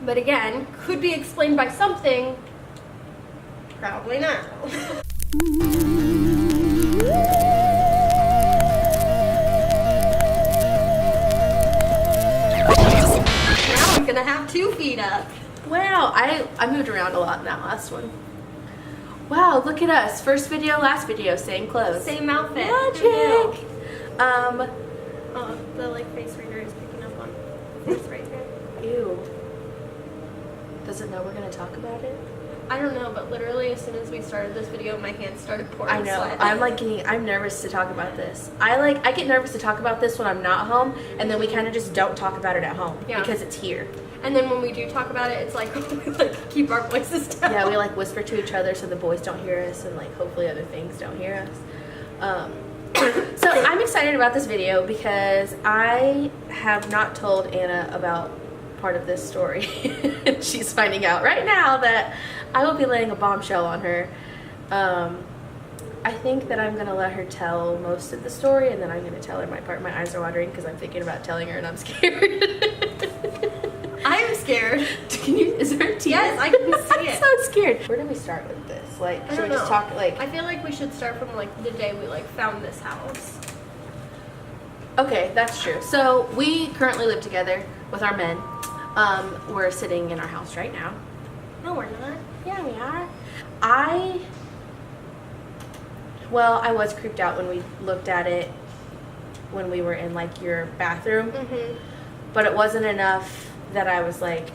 But again, could be explained by something. Probably not. Now I'm gonna have 2 feet up. Wow, I moved around a lot in that last one. Wow, look at us. First video, last video, same clothes. Same outfit. Magic! Oh, the like face reader is picking up on face right here. Ew. Does it know we're gonna talk about it? I don't know, but literally as soon as we started this video, my hands started pouring I know. sweat. I'm nervous to talk about this. I get nervous to talk about this when I'm not home, and then we kind of just don't talk about it at home because it's here. And then when we do talk about it, it's like we like keep our voices down. Yeah, we like whisper to each other so the boys don't hear us, and like hopefully other things don't hear us. So I'm excited about this video because I have not told Anna about part of this story. She's finding out right now that I will be laying a bombshell on her. I think that I'm gonna let her tell most of the story, and then I'm gonna tell her my part. My eyes are watering because I'm thinking about telling her and I'm scared. I'm scared. Is there a tear? Yes, I can see it. I'm so scared. Where do we start with this? Like, should we just talk like... I feel like we should start from like the day we like found this house. Okay, that's true. So we currently live together with our men. We're sitting in our house right now. No, we're not. Yeah, we are. I was creeped out when we looked at it when we were in like your bathroom. But it wasn't enough that I was like,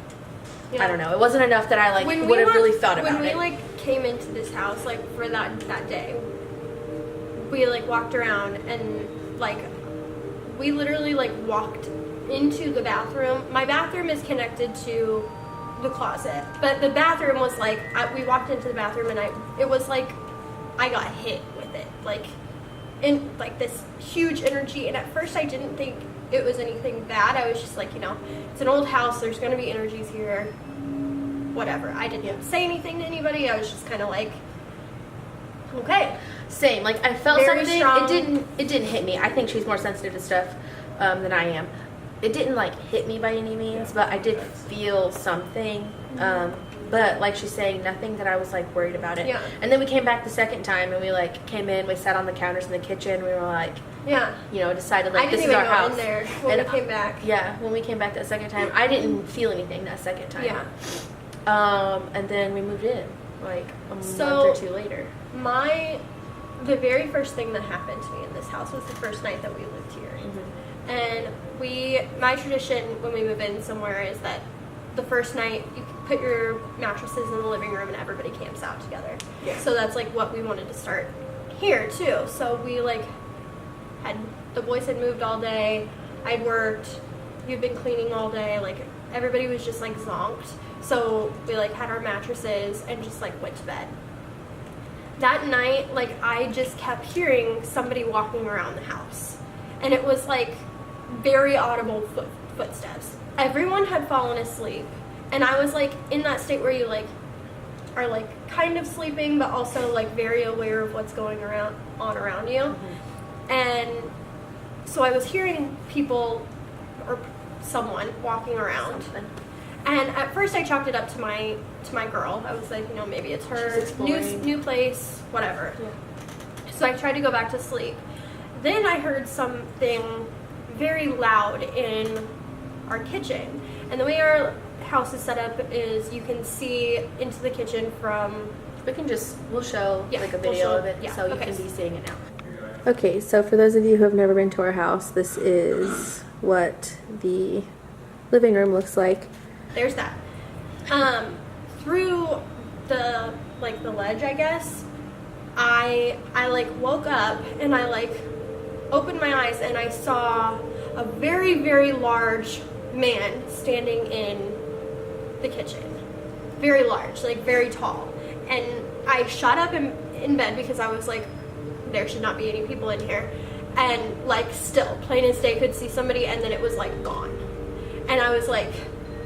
I don't know. It wasn't enough that I like would have really thought about it. When we like came into this house like for that day, we like walked around and like we literally like walked into the bathroom. My bathroom is connected to the closet, but the bathroom was like we walked into the bathroom and it was like I got hit with it, like in like this huge energy. And at first I didn't think it was anything bad. I was just like, you know, it's an old house, there's gonna be energies here, whatever. I didn't say anything to anybody. I was just kind of like, okay. Same. Like I felt Very something. strong. It didn't hit me. I think she's more sensitive to stuff than I am. It didn't like hit me by any means, but I did feel something. But like she's saying, nothing that I was like worried about it. Yeah. And then we came back the second time and we like came in, we sat on the counters in the kitchen, we were like, you know, decided like this is our house. I didn't even go in there when we came back. Yeah, when we came back that second time, I didn't feel anything that second time. Yeah. And then we moved in like a month or two later. The very first thing that happened to me in this house was the first night that we lived here. And my tradition when we move in somewhere is that the first night you put your mattresses in the living room and everybody camps out together. Yeah. So that's like what we wanted to start here too. So we like the boys had moved all day, I'd worked, you'd been cleaning all day, like everybody was just like zonked. So we like had our mattresses and just like went to bed. That night, like I just kept hearing somebody walking around the house. And it was like very audible footsteps. Everyone had fallen asleep. And I was like in that state where you like are like kind of sleeping but also like very aware of what's going on around you. And so I was hearing people or someone walking around. And at first I chalked it up to my girl. I was like, you know, maybe it's her, new place, whatever. Yeah. So I tried to go back to sleep. Then I heard something very loud in our kitchen. And the way our house is set up is you can see into the kitchen from... We'll show like a video of it so you can be seeing it now. Okay, so for those of you who have never been to our house, this is what the living room looks like. There's that. Through the ledge, I guess, I like woke up and I like opened my eyes and I saw a very, very large man standing in the kitchen. Very large, like very tall. And I shot up in bed because I was like, there should not be any people in here. And like still, plain as day, could see somebody and then it was like gone. And I was like,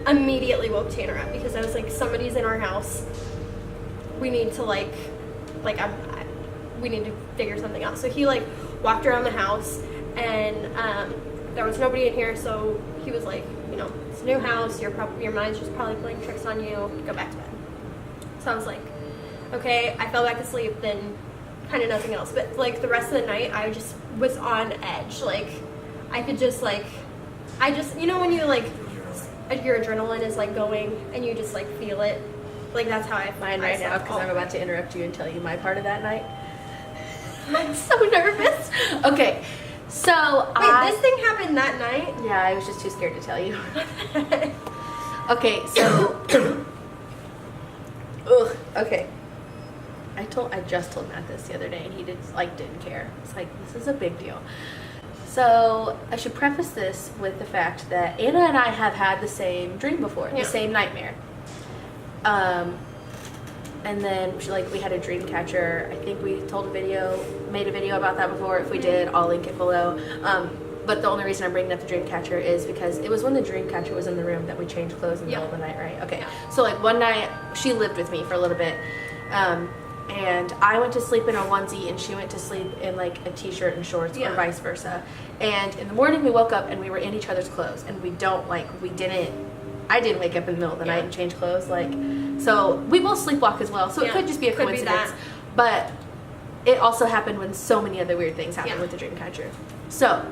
immediately woke Tanner up because I was like, somebody's in our house. We need to we need to figure something out. So he like walked around the house and there was nobody in here, so he was like, you know, It's a new house. Your mind's just probably playing tricks on you. Go back to bed. So I was like, okay. I fell back asleep. Then kind of nothing else. But like the rest of the night, I just was on edge. Like I could just like, you know when you like, your adrenaline is like going and you just like feel it. Like that's how I mine right now, because I'm about to interrupt you and tell you my part of that night. I'm so nervous. Okay, so wait, this thing happened that night? Yeah, I was just too scared to tell you. Okay, so ugh, okay. I just told Matt this the other day, and he didn't care. It's like, this is a big deal. So I should preface this with the fact that Anna and I have had the same dream before, the same nightmare. And then we had a dream catcher. I think we made a video about that before. If we did, I'll link it below. But the only reason I'm bringing up the dream catcher is because it was when the dream catcher was in the room that we changed clothes in the middle of the night, right? Okay. Yeah. So like one night, she lived with me for a little bit. And I went to sleep in a onesie and she went to sleep in like a t-shirt and shorts or vice versa. And in the morning we woke up and we were in each other's clothes, and I didn't wake up in the middle of the night and change clothes. So we both sleepwalk as well. So it could just be a coincidence. But it also happened when so many other weird things happened with the dream catcher. So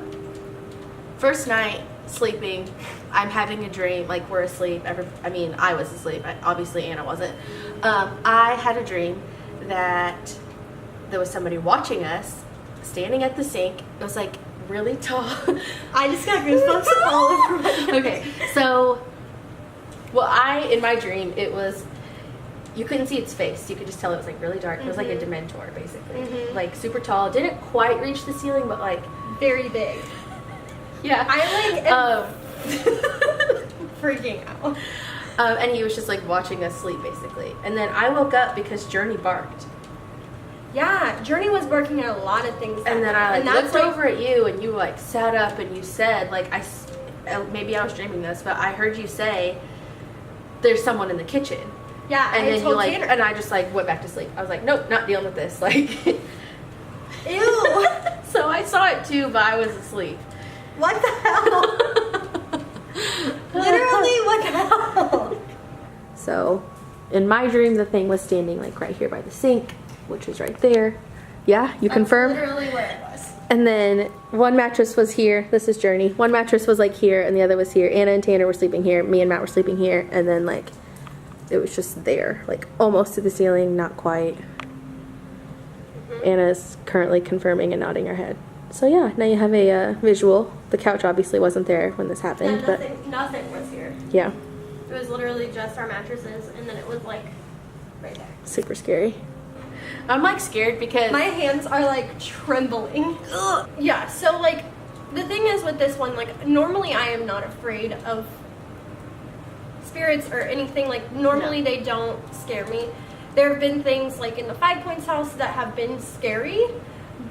first night sleeping, I'm having a dream, like we're asleep. I was asleep. Obviously Anna wasn't. I had a dream that there was somebody watching us standing at the sink. It was like really tall. I just got goosebumps all over my head. Okay, so in my dream, it was, you couldn't see its face. You could just tell it was like really dark. It was like a Dementor, basically. Like super tall. Didn't quite reach the ceiling, but like very big. Yeah. I freaking out. And he was just like watching us sleep, basically. And then I woke up because Journey barked. Yeah, Journey was barking at a lot of things. And then I looked over at you, and you like sat up, and you said, like, maybe I was dreaming this, but I heard you say, "There's someone in the kitchen." Yeah, and I then told you like, Tanner. and I just like went back to sleep. I was like, nope, not dealing with this. Like, ew. So I saw it too, but I was asleep. What the hell? Literally, what the hell? So, in my dream, the thing was standing like right here by the sink, which is right there. Yeah, you confirm? Literally where it was. And then one mattress was here. This is Journey. One mattress was like here, and the other was here. Anna and Tanner were sleeping here. Me and Matt were sleeping here. And then like, it was just there, like almost to the ceiling, not quite. Anna's currently confirming and nodding her head. So yeah, now you have a visual. The couch obviously wasn't there when this happened, Yeah, but nothing was here. yeah. It was literally just our mattresses, and then it was like right there. Super scary. I'm like scared because My hands are like trembling. Ugh. Yeah, so like the thing is with this one, like normally I am not afraid of spirits or anything. Like normally they don't scare me. There have been things like in the 5 Points house that have been scary,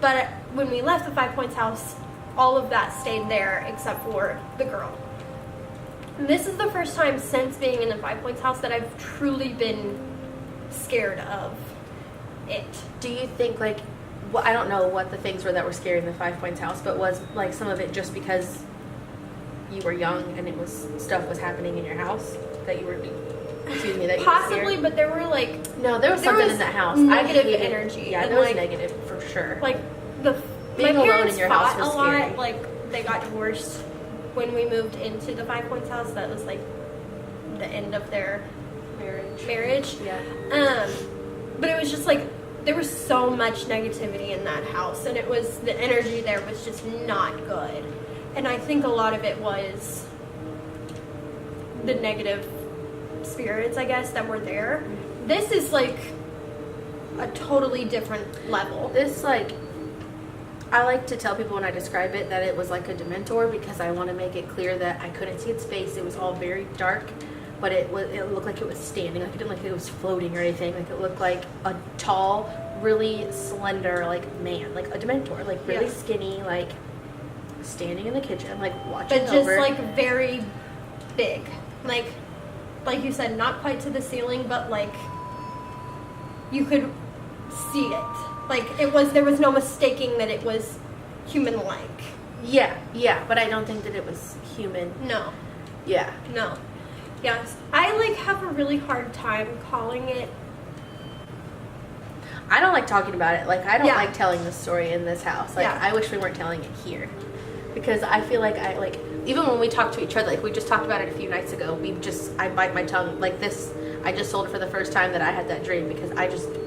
but when we left the 5 Points house, all of that stayed there except for the girl. And this is the first time since being in the 5 Points house that I've truly been scared of it. do you think like, well, I don't know what the things were that were scary in the 5 Points house, but was like some of it just because you were young and it was stuff was happening in your house that you were, excuse me, that you Possibly, were scared? but there were like No, there was something in that house. Negative I hated energy. Yeah, and there was like, negative for sure. Like my Being alone parents in your house fought was a lot. scary. Like they got divorced when we moved into the 5 Points house. That was like the end of their marriage. Yeah. But it was just like there was so much negativity in that house, and it was the energy there was just not good. And I think a lot of it was the negative spirits, I guess, that were there. This is like a totally different level. This like, I like to tell people when I describe it that it was like a Dementor because I want to make it clear that I couldn't see its face. It was all very dark, but it looked like it was standing. Like it didn't look like it was floating or anything. Like it looked like a tall, really slender like man, like a Dementor, like really skinny, like standing in the kitchen, like watching but just over. like very big, like you said, not quite to the ceiling, but like you could see it. Like there was no mistaking that it was human-like. Yeah, but I don't think that it was human. No. Yeah. No. Yes. I like have a really hard time calling it. I don't like talking about it. Like, I don't Yeah. like telling this story in this house. Like, Yeah. I wish we weren't telling it here. Because I feel like even when we talk to each other, like, we just talked about it a few nights ago, I bite my tongue. Like, this, I just told for the first time that I had that dream because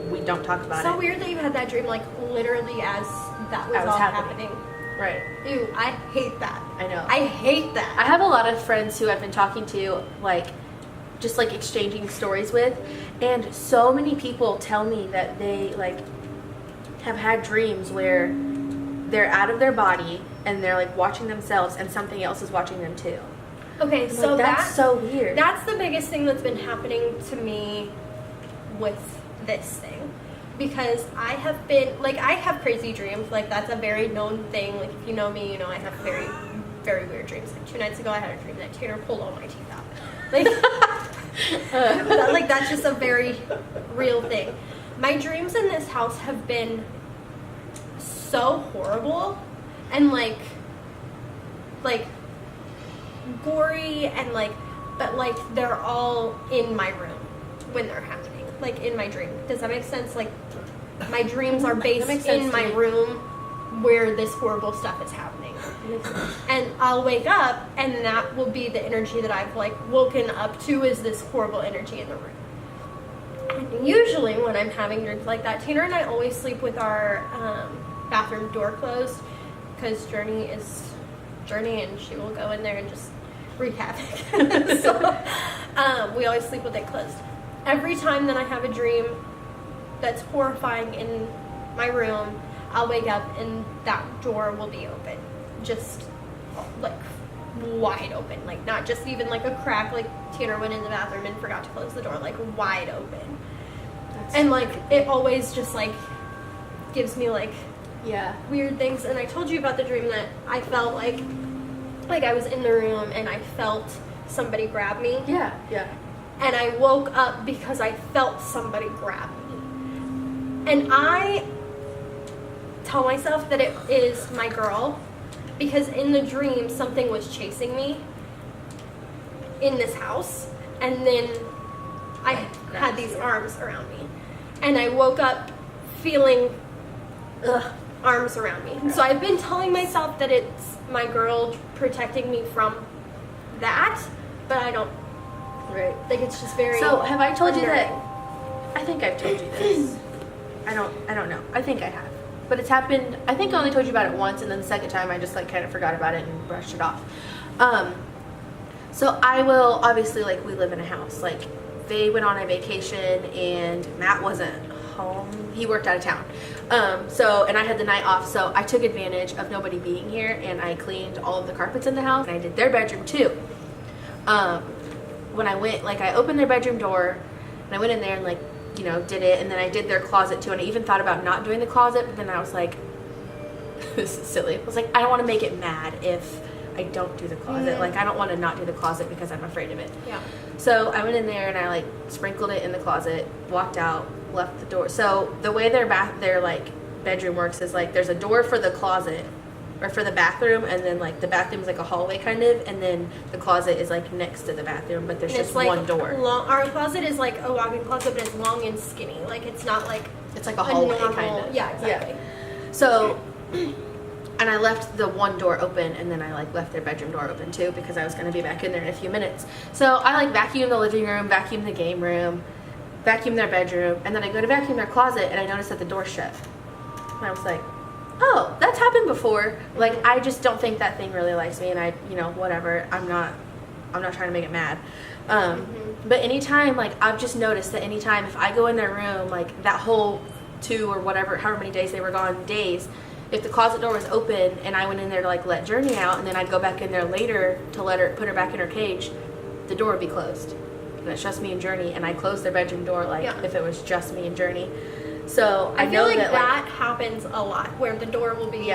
we don't talk about it. So weird that you had that dream, like, literally as that was all happening. Right. Ew, I hate that. I know. I hate that. I have a lot of friends who I've been talking to, like, just, like, exchanging stories with, and so many people tell me that they, like, have had dreams where they're out of their body and they're, like, watching themselves and something else is watching them too. Okay, so like, that's so weird. That's the biggest thing that's been happening to me with this thing. Because I have been, like, I have crazy dreams. Like, that's a very known thing. Like, if you know me, you know I have very, very weird dreams. Like, 2 nights ago, I had a dream that Tanner pulled all my teeth out. Like, like, that's just a very real thing. My dreams in this house have been so horrible and, like gory and, like, but, like, they're all in my room when they're happening. Like, in my dream. Does that make sense? Like, my dreams are based in my room where this horrible stuff is happening. And I'll wake up, and that will be the energy that I've, like, woken up to is this horrible energy in the room. And usually when I'm having dreams like that, Tanner and I always sleep with our bathroom door closed because Journey is Journey, and she will go in there and just wreak havoc. So we always sleep with it closed. Every time that I have a dream that's horrifying in my room, I'll wake up and that door will be open. Just, like, wide open. Like, not just even, like, a crack, like Tanner went in the bathroom and forgot to close the door. Like, wide open. And, like, it always just, like, gives me, like, yeah, weird things. And I told you about the dream that I felt like I was in the room and I felt somebody grab me. Yeah, yeah. And I woke up because I felt somebody grab me. And I tell myself that it is my girl because in the dream something was chasing me in this house, and then I had these arms around me. And I woke up feeling arms around me. So I've been telling myself that it's my girl protecting me from that, but I don't. Right. Like, it's just very. So have I told you that? unnerving. I think I've told you this. I don't know. I think I have. But it's happened, I think I only told you about it once, and then the second time I just, like, kind of forgot about it and brushed it off. So I will, obviously, like, we live in a house. Like, they went on a vacation, and Matt wasn't home. He worked out of town. And I had the night off, so I took advantage of nobody being here, and I cleaned all of the carpets in the house, and I did their bedroom, too. When I went, like, I opened their bedroom door, and I went in there and, like, you know, did it, and then I did their closet too, and I even thought about not doing the closet, but then I was like, this is silly. I was like, I don't want to make it mad if I don't do the closet. Like, I don't want to not do the closet because I'm afraid of it. Yeah. So I went in there and I, like, sprinkled it in the closet, walked out, left the door. So the way their like bedroom works is, like, there's a door for the closet or for the bathroom, and then, like, the bathroom is like a hallway kind of, and then the closet is, like, next to the bathroom, but there's And just it's, like, one door. Our closet is like a walk-in closet, but it's long and skinny. Like, it's not like It's like a hallway normal, kind of. Yeah, exactly. Yeah. So, and I left the one door open, and then I, like, left their bedroom door open too because I was going to be back in there in a few minutes. So I, like, vacuumed the living room, vacuumed the game room, vacuumed their bedroom, and then I go to vacuum their closet, and I noticed that the door's shut. And I was like, oh, that's happened before. Like, I just don't think that thing really likes me, and I, you know, whatever. I'm not trying to make it mad. But anytime, like, I've just noticed that anytime if I go in their room, like, that whole 2 or whatever, however many days they were gone, if the closet door was open and I went in there to, like, let Journey out, and then I'd go back in there later to put her back in her cage, the door would be closed. And it's just me and Journey, and I closed their bedroom door, like, if it was just me and Journey. So I feel know like that happens a lot, where the door will be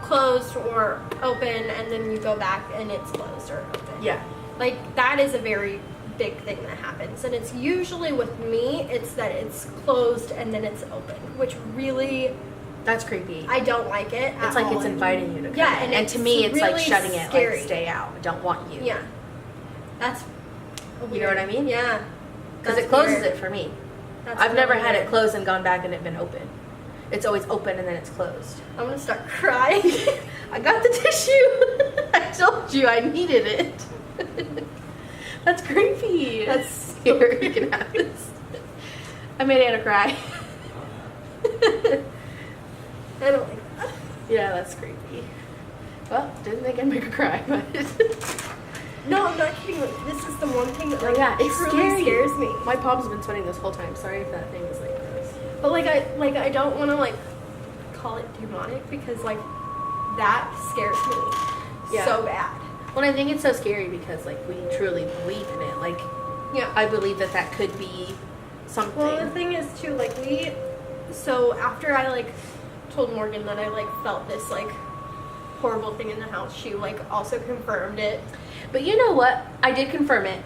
closed or open, and then you go back and it's closed or open. Yeah. Like, that is a very big thing that happens, and it's usually with me, it's that it's closed and then it's open, which really, that's creepy. I don't like it. It's like it's inviting you to come in. And to me, it's really like shutting it, scary. like, stay out. I don't want you. Yeah. That's weird. You know what I mean? Yeah. Because That's it closes weird. it for me. That's I've never really had it weird. closed and gone back and it been open. It's always open and then it's closed. I'm gonna start crying. I got the tissue. I told you I needed it. That's creepy. That's Here, you can have this. I made Anna cry. I don't like that. Yeah, that's creepy. Well, didn't think I'd make her cry, but No, I'm not kidding. Like, this is the one thing that like yeah, it's truly scary. scares me. My palms have been sweating this whole time. Sorry if that thing is like gross. But I don't want to like call it demonic because like that scares me so bad. Well, I think it's so scary because like we truly believe in it. Like, Yeah. I believe that could be something. Well, the thing is too, like so after I like told Morgan that I like felt this like horrible thing in the house, she like also confirmed it. But you know what? I did confirm it.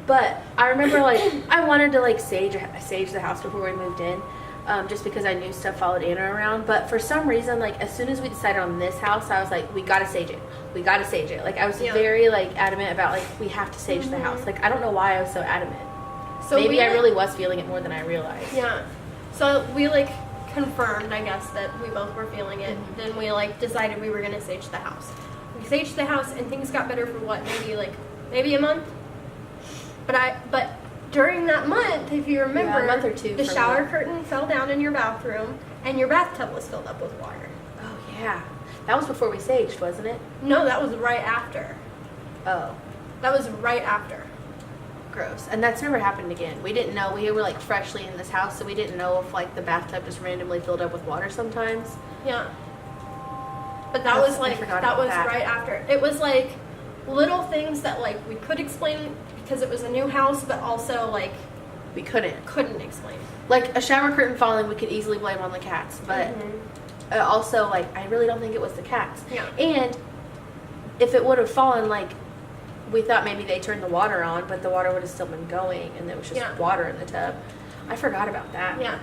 But I remember like I wanted to like sage the house before we moved in, just because I knew stuff followed Anna around. But for some reason, like as soon as we decided on this house, I was like, we gotta sage it. We gotta sage it. Like I was very like adamant about like we have to sage the house. Like I don't know why I was so adamant. So Maybe I really was feeling it more than I realized. Yeah. So we like confirmed, I guess, that we both were feeling it. Mm-hmm. Then we like decided we were gonna sage the house. We saged the house and things got better for what, maybe a month? But during that month, if you remember, Yeah, a month or two the for shower me. curtain fell down in your bathroom and your bathtub was filled up with water. Oh yeah. That was before we saged, wasn't it? No, that was right after. Oh. That was right after. Gross. And that's never happened again. We didn't know. We were like freshly in this house, so we didn't know if like the bathtub just randomly filled up with water sometimes. Yeah. But that was like that was right after. It was like little things that like we could explain because it was a new house, but also like We couldn't. couldn't explain. Like a shower curtain falling, we could easily blame on the cats, but also like I really don't think it was the cats. Yeah. And if it would have fallen, like we thought maybe they turned the water on, but the water would have still been going, and there was just water in the tub. I forgot about that. Yeah.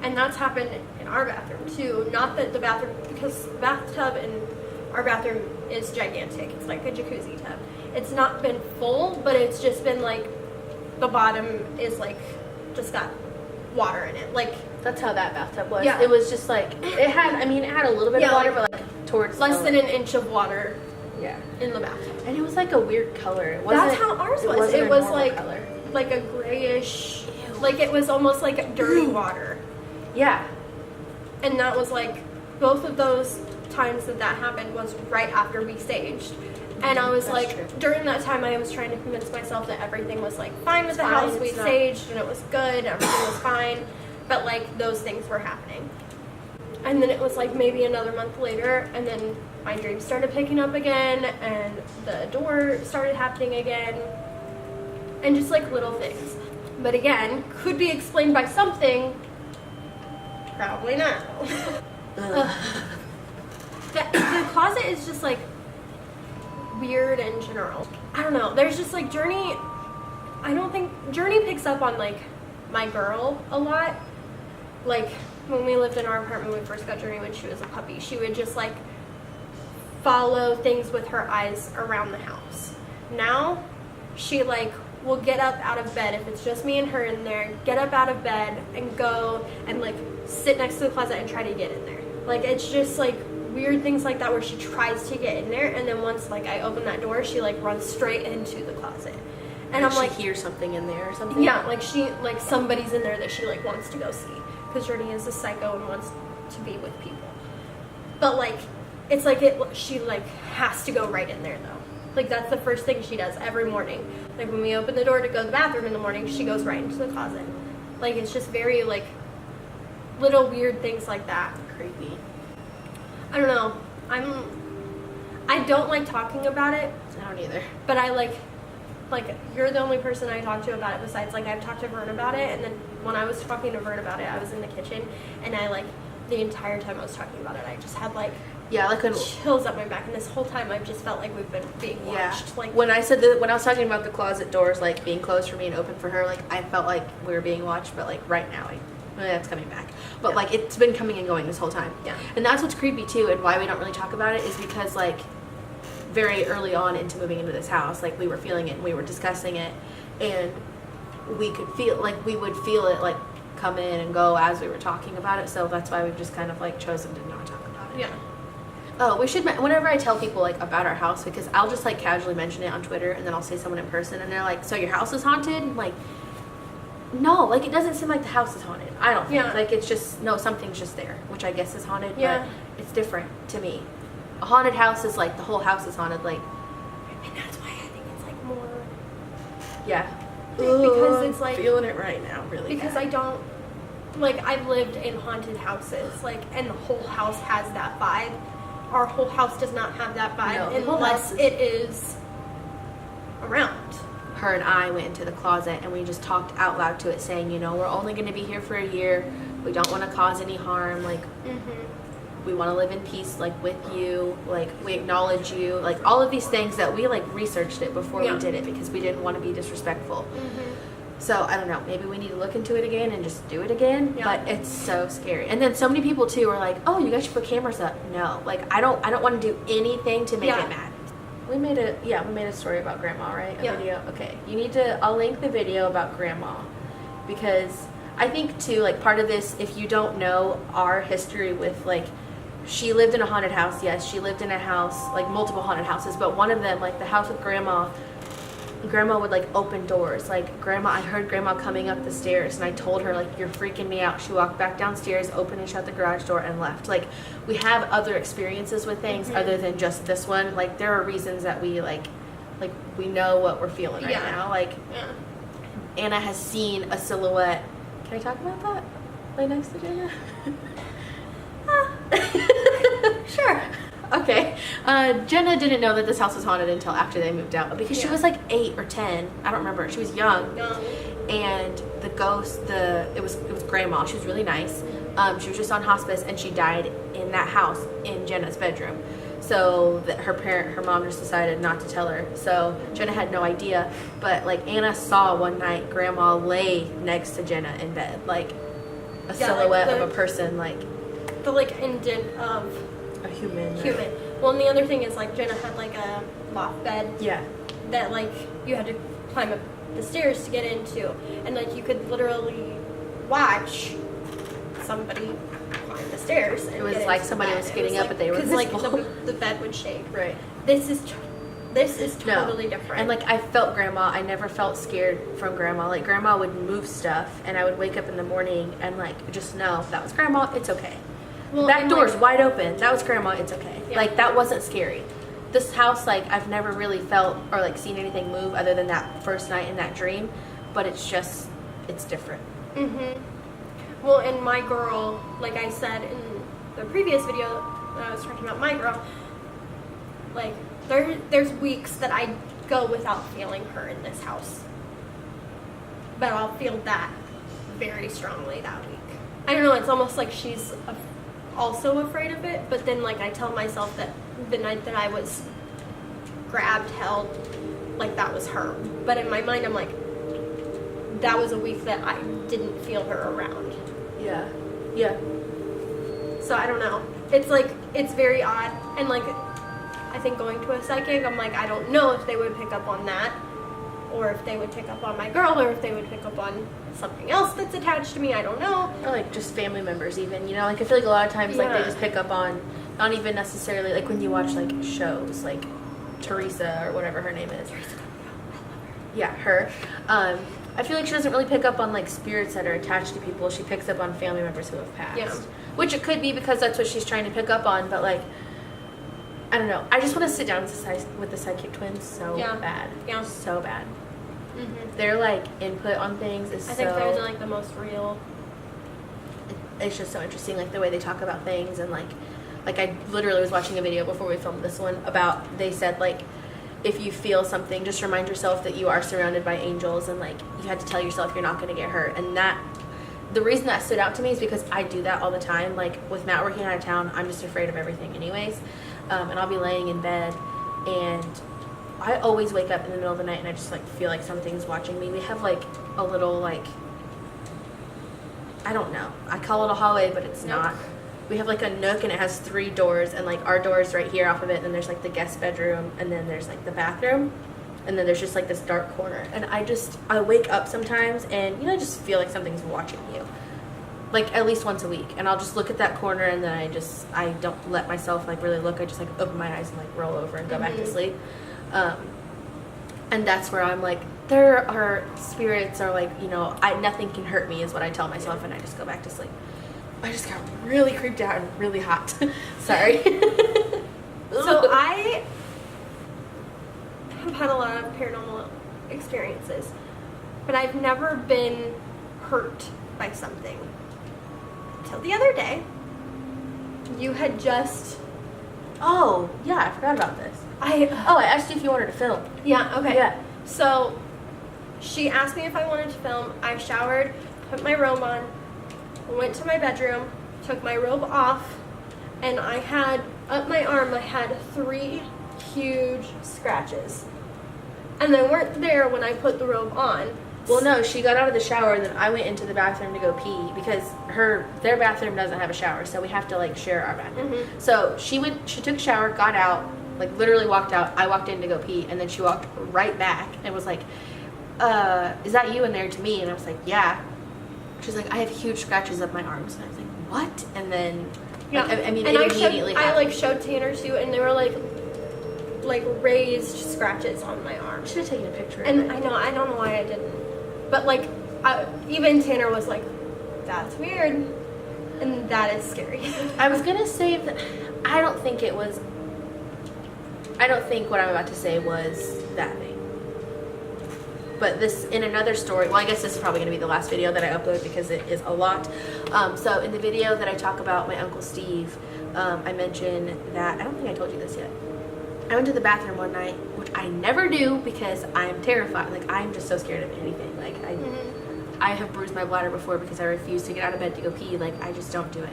And that's happened in our bathroom too. Not that the bathroom, because the bathtub in our bathroom is gigantic. It's like a jacuzzi tub. It's not been full, but it's just been like the bottom is like just got water in it. Like That's how that bathtub was. Yeah. It was just like it had a little bit of water, but like towards less the, than an inch of water yeah. in the bathtub. And it was like a weird color. It wasn't, That's how ours was. wasn't It a was normal like color. like a grayish, like it was almost like dirty water. Yeah. And that was like both of those times that happened was right after we staged. And I was That's like, true. during that time, I was trying to convince myself that everything was like fine with the fine, house. it's We not- saged and it was good. Everything was fine. But like those things were happening. And then it was like maybe another month later, and then my dreams started picking up again, and the door started happening again, and just like little things. But again, could be explained by something. Probably not. The closet is just like weird in general. I don't know. There's just like Journey. I don't think Journey picks up on like my girl a lot. Like when we lived in our apartment when we first got Journey when she was a puppy, she would just like follow things with her eyes around the house. Now she like will get up out of bed if it's just me and her in there, get up out of bed and go and like sit next to the closet and try to get in there. Like it's just like weird things like that where she tries to get in there, and then once like I open that door, she like runs straight into the closet. And I'm like, hear something in there or something. yeah, like she like somebody's in there that she like wants to go see because Journey is a psycho and wants to be with people. But like it's like she like has to go right in there though. Like that's the first thing she does every morning. Like when we open the door to go to the bathroom in the morning, she goes right into the closet. Like it's just very like little weird things like that. Creepy. I don't know. I don't like talking about it, I don't either. but I like you're the only person I talk to about it besides like I've talked to Vern about it, and then when I was talking to Vern about it, I was in the kitchen and I like the entire time I was talking about it, I just had like Yeah, like chills up my back, and this whole time I've just felt like we've been being watched. Like when I said that, when I was talking about the closet doors like being closed for me and open for her, like I felt like we were being watched, but like right now that's coming back. But like it's been coming and going this whole time. Yeah. And that's what's creepy too, and why we don't really talk about it is because like very early on into moving into this house, like we were feeling it and we were discussing it, and we could feel like we would feel it like come in and go as we were talking about it. So that's why we've just kind of like chosen to not talk about it. Yeah. Oh, we should, whenever I tell people like about our house, because I'll just like casually mention it on Twitter and then I'll say someone in person and they're like, so your house is haunted? I'm like, no, like it doesn't seem like the house is haunted. I don't think. Yeah. Like it's just, no, something's just there, which I guess is haunted, Yeah. but it's different to me. A haunted house is like the whole house is haunted, like, And that's why I think it's like more. yeah. Because it's like. Feeling it right now, really. Because bad. I don't. Like, I've lived in haunted houses, like, and the whole house has that vibe. Our whole house does not have that vibe No, the whole unless house it is around. Her and I went into the closet and we just talked out loud to it saying, you know, we're only going to be here for a year. We don't want to cause any harm. Like, we want to live in peace, like, with you. Like, we acknowledge you. Like, all of these things that we, like, researched it before we did it because we didn't want to be disrespectful. So, I don't know. Maybe we need to look into it again and just do it again. Yeah. But it's so scary. And then so many people, too, are like, oh, you guys should put cameras up. No. Like, I don't want to do anything to make it mad. We made a story about Grandma, right? A video. Okay. I'll link the video about Grandma because I think too, like part of this, if you don't know our history with like, she lived in a haunted house. Yes, she lived in a house, like multiple haunted houses, but one of them, like the house with Grandma would like open doors. Like I heard Grandma coming up the stairs and I told her like, you're freaking me out. She walked back downstairs, opened and shut the garage door and left. Like we have other experiences with things other than just this one. Like there are reasons that we like we know what we're feeling right now. Like Anna has seen a silhouette. Can I talk about that? Lay next to Jenna? Sure. Okay. Jenna didn't know that this house was haunted until after they moved out because she was like 8 or 10. I don't remember. She was young. And the ghost, it was Grandma. She was really nice. She was just on hospice and she died in that house in Jenna's bedroom. So that her mom just decided not to tell her. So Jenna had no idea. But like Anna saw one night Grandma lay next to Jenna in bed, like a silhouette of a person, like the like indent of a human. Well, and the other thing is like Jenna had like a loft bed. Yeah. That like you had to climb up the stairs to get into, and like you could literally watch somebody climb the stairs. And it was like somebody was getting up, but they were because like invisible. the bed would shake. Right. This is totally different. And like I felt Grandma. I never felt scared from Grandma. Like Grandma would move stuff, and I would wake up in the morning and like just know if that was Grandma, it's okay. Well, Back door's like, wide open. That was Grandma. It's okay. Yeah. Like that wasn't scary. This house, like I've never really felt or like seen anything move other than that first night in that dream. But it's different. Well, and my girl, like I said in the previous video that I was talking about, my girl, like there's weeks that I go without feeling her in this house, but I'll feel that very strongly that week. I don't know. It's almost like she's also afraid of it, but then like I tell myself that the night that I was grabbed, held, like that was her. But in my mind, I'm like, that was a week that I didn't feel her around. Yeah. Yeah. So I don't know. It's like, it's very odd. And like, I think going to a psychic, I'm like, I don't know if they would pick up on that, or if they would pick up on my girl, or if they would pick up on something else that's attached to me. I don't know. Or like just family members even, you know, like I feel like a lot of times like they just pick up on, not even necessarily like when you watch like shows like Teresa or whatever her name is. Yeah, her. I feel like she doesn't really pick up on like spirits that are attached to people. She picks up on family members who have passed. Yeah. Which it could be because that's what she's trying to pick up on, but like, I don't know. I just want to sit down with the psychic twins so bad. Yeah. So bad. Their like input on things is I think they're like the most real. It's just so interesting, like the way they talk about things, and like I literally was watching a video before we filmed this one about, they said like, if you feel something, just remind yourself that you are surrounded by angels, and like you had to tell yourself you're not going to get hurt. And that, the reason that stood out to me is because I do that all the time. Like with Matt working out of town, I'm just afraid of everything anyways. And I'll be laying in bed and I always wake up in the middle of the night and I just like feel like something's watching me. We have like a little like, I don't know, I call it a hallway, but it's not. we have like a nook and it has 3 doors, and like our door is right here off of it, and then there's like the guest bedroom, and then there's like the bathroom, and then there's just like this dark corner. And I wake up sometimes and, you know, I just feel like something's watching you. Like at least once a week. And I'll just look at that corner, and then I don't let myself like really look. I just like open my eyes and like roll over and go back to sleep. And that's where I'm like, there are spirits, or like, you know, nothing can hurt me is what I tell myself, and I just go back to sleep. I just got really creeped out and really hot. Sorry. So I have had a lot of paranormal experiences, but I've never been hurt by something. Until the other day, you had just... Oh, yeah, I forgot about this. I asked you if you wanted to film. Yeah, okay. Yeah. So, she asked me if I wanted to film. I showered, put my robe on, went to my bedroom, took my robe off, and I had, up my arm, I had 3 huge scratches. And they weren't there when I put the robe on. Well, no, she got out of the shower, and then I went into the bathroom to go pee, because their bathroom doesn't have a shower, so we have to like share our bathroom. Mm-hmm. So she took a shower, got out, like literally walked out. I walked in to go pee, and then she walked right back and was like, is that you in there to me? And I was like, yeah. She's like, I have huge scratches up my arms. And I was like, what? And then, yeah. I mean, and it immediately happened. I like showed Tanner too, and they were like raised scratches on my arm. I should have taken a picture of And it. I don't know why I didn't. But like, even Tanner was like, that's weird. And that is scary. I was going to say that I don't think what I'm about to say was that thing. But this, in another story, well, I guess this is probably going to be the last video that I upload because it is a lot. So in the video that I talk about my Uncle Steve, I mentioned that, I don't think I told you this yet. I went to the bathroom one night, which I never do because I'm terrified. Like, I'm just so scared of anything. Like, I have bruised my bladder before because I refuse to get out of bed to go pee. Like, I just don't do it.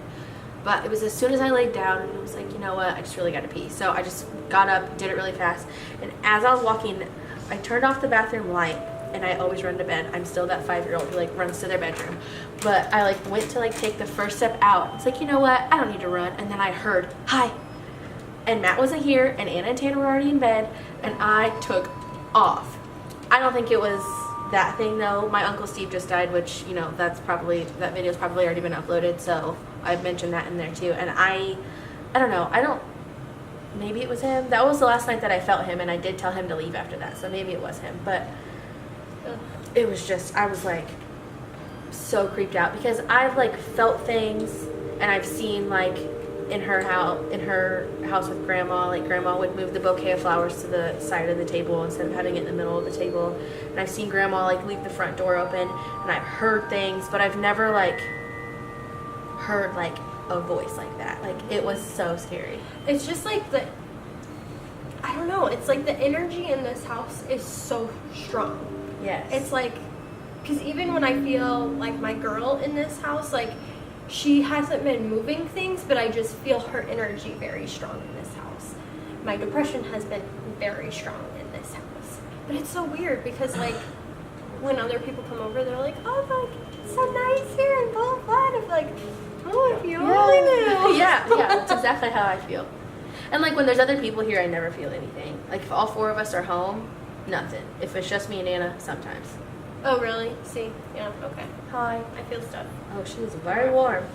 But it was as soon as I laid down, and I was like, you know what, I just really got to pee. So I just got up, did it really fast, and as I was walking, I turned off the bathroom light, and I always run to bed. I'm still that 5-year-old who like runs to their bedroom. But I like went to like take the first step out. It's like, you know what, I don't need to run. And then I heard, hi. And Matt wasn't here, and Anna and Tanner were already in bed, and I took off. I don't think it was that thing though. My Uncle Steve just died, which, you know, that video's probably already been uploaded, so I've mentioned that in there too. And I don't know, maybe it was him. That was the last night that I felt him, and I did tell him to leave after that, so maybe it was him. But it was just, I was like so creeped out because I've like felt things, and I've seen like in her house with grandma, like grandma would move the bouquet of flowers to the side of the table instead of having it in the middle of the table. And I've seen grandma like leave the front door open, and I've heard things, but I've never like heard like a voice like that. Like, it was so scary. It's just like I don't know, it's like the energy in this house is so strong. Yes. It's like, because even when I feel like my girl in this house, like, she hasn't been moving things, but I just feel her energy very strong in this house. My depression has been very strong in this house. But it's so weird because, like, when other people come over, they're like, oh, like, it's so nice here and blah, blah. And I'm like, oh, if you only knew. Yeah, that's exactly how I feel. And, like, when there's other people here, I never feel anything. Like, if all 4 of us are home, nothing. If it's just me and Anna, sometimes. Oh, really? See? Yeah, okay. Hi. I feel stuff. Oh, she's very warm.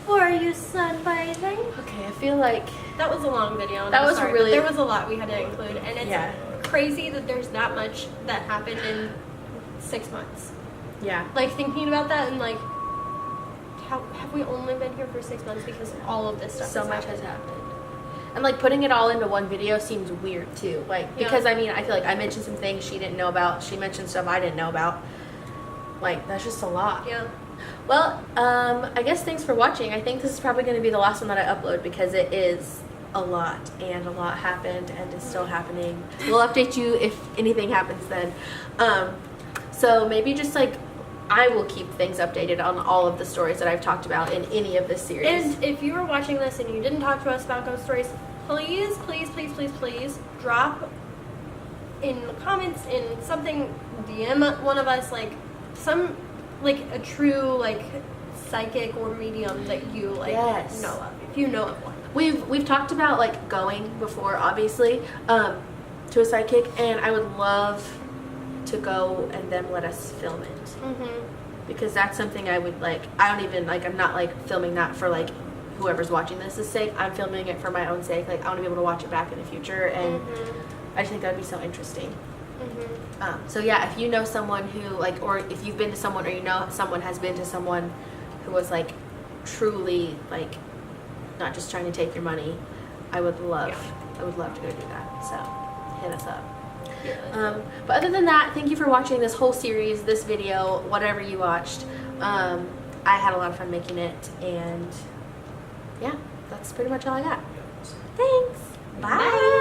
Or are you sunbathing? Okay, I feel like... That was a long video. That was really... There was a lot we had to include. And it's crazy that there's that much that happened in 6 months. Yeah. Like, thinking about that and, like, how have we only been here for 6 months because all of this stuff so much has happened. And, like, putting it all into one video seems weird, too. Like, because, I mean, I feel like I mentioned some things she didn't know about. She mentioned stuff I didn't know about. Like, that's just a lot. Yeah. Well, I guess thanks for watching. I think this is probably going to be the last one that I upload because it is a lot, and a lot happened and is still happening. We'll update you if anything happens then. So maybe just, like, I will keep things updated on all of the stories that I've talked about in any of this series. And if you were watching this and you didn't talk to us about ghost stories, please, please, please, please, please drop in the comments, in something, DM one of us, like, some, like, a true, like, psychic or medium that you like Yes. know of, if you know of one. We've talked about like going before, obviously, to a psychic, and I would love to go and them let us film it. Mm-hmm. Because that's something I would like. I don't even like. I'm not like filming that for like whoever's watching this' sake. I'm filming it for my own sake. Like I want to be able to watch it back in the future, and I just think that'd be so interesting. So yeah, if you know someone who like, or if you've been to someone, or you know someone has been to someone who was like truly like not just trying to take your money, I would love to go do that. So hit us up. But other than that, thank you for watching this whole series, this video, whatever you watched. I had a lot of fun making it, and yeah, that's pretty much all I got. Thanks. Bye.